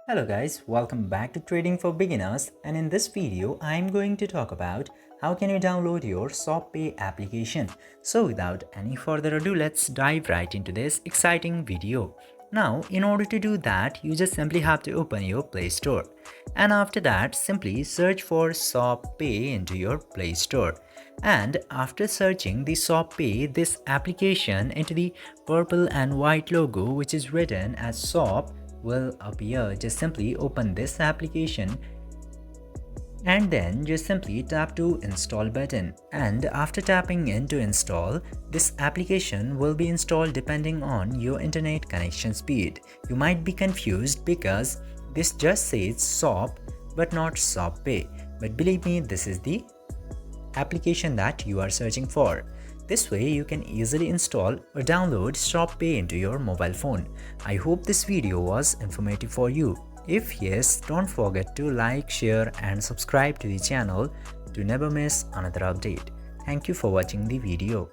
Hello guys, welcome back to Trading for Beginners, and in this video I'm going to talk about how can you download your ShopPay application. So without any further ado, let's dive right into this exciting video. Now, in order to do that, you just simply have to open your Play Store, and after that simply search for ShopPay into your Play Store. And after searching the ShopPay, this application into the purple and white logo which is written as Shop will appear. Just simply open this application and then just simply tap to install button, and after tapping into install, this application will be installed depending on your internet connection speed. You might be confused because this just says shop but not ShopPay, but believe me, this is the application that you are searching for. This way you can easily install or download ShopPay into your mobile phone. I hope this video was informative for you. If yes, don't forget to like, share and subscribe to the channel to never miss another update. Thank you for watching the video.